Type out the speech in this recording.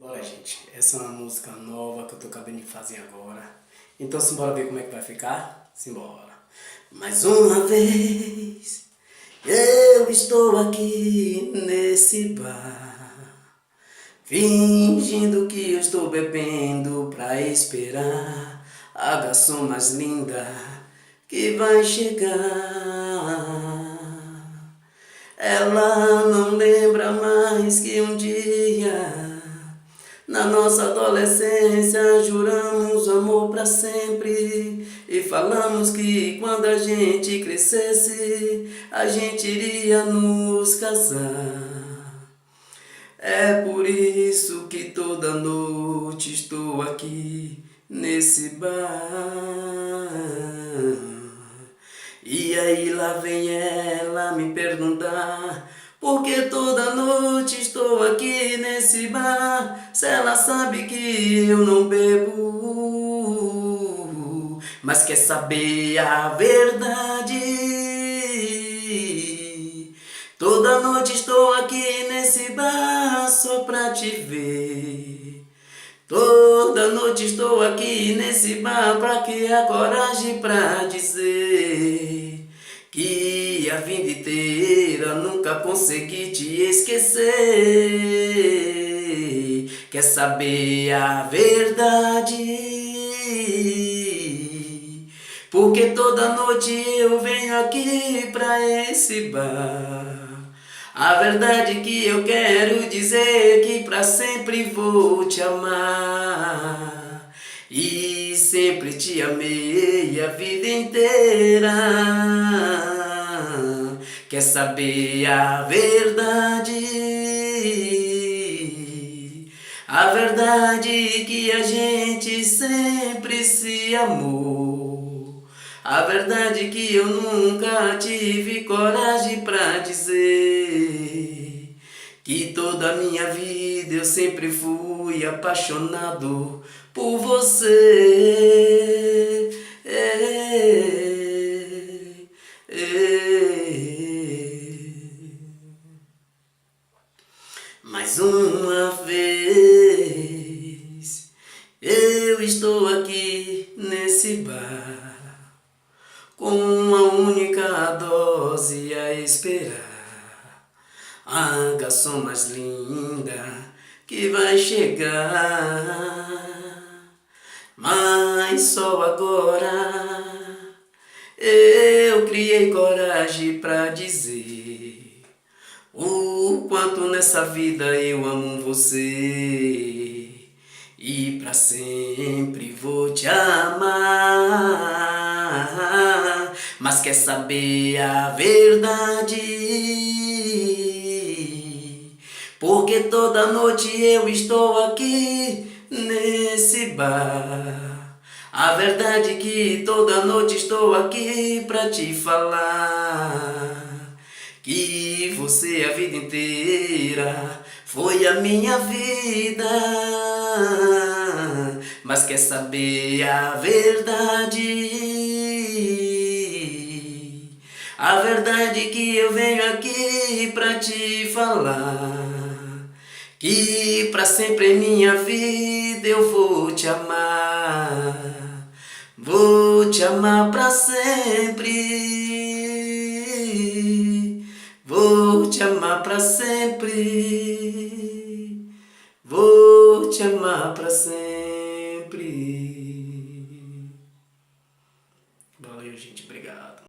Bora, gente. Essa é uma música nova que eu tô acabando de fazer agora. Então, simbora ver como é que vai ficar? Simbora. Mais uma vez, eu estou aqui nesse bar, fingindo que eu estou bebendo pra esperar a garçom mais linda que vai chegar. Ela não lembra mais que um dia, na nossa adolescência, juramos amor pra sempre e falamos que quando a gente crescesse, a gente iria nos casar. É por isso que toda noite estou aqui nesse bar. E aí lá vem ela me perguntar por que toda noite estou aqui nesse bar, se ela sabe que eu não bebo, mas quer saber a verdade. Toda noite estou aqui nesse bar só pra te ver. Toda noite estou aqui nesse bar pra criar coragem pra dizer que a vida inteira nunca consegui te esquecer. Quer saber a verdade? Porque toda noite eu venho aqui pra esse bar. A verdade que eu quero dizer é que pra sempre vou te amar. E sempre te amei a vida inteira. Quer saber a verdade? A verdade que a gente sempre se amou. A verdade que eu nunca tive coragem pra dizer que toda a minha vida eu sempre fui apaixonado por você. Mais uma vez eu estou aqui nesse bar, com uma única dose a esperar a garçom mais linda que vai chegar. Mas só agora eu criei coragem pra dizer o quanto nessa vida eu amo você e pra sempre vou te amar. Mas quer saber a verdade? Porque toda noite eu estou aqui nesse bar. A verdade é que toda noite estou aqui pra te falar que você a vida inteira foi a minha vida. Mas quer saber a verdade? A verdade que eu venho aqui pra te falar que pra sempre em minha vida eu vou te amar. Vou te amar pra sempre. Vou te amar pra sempre. Vou te amar pra sempre. Valeu, gente. Obrigado.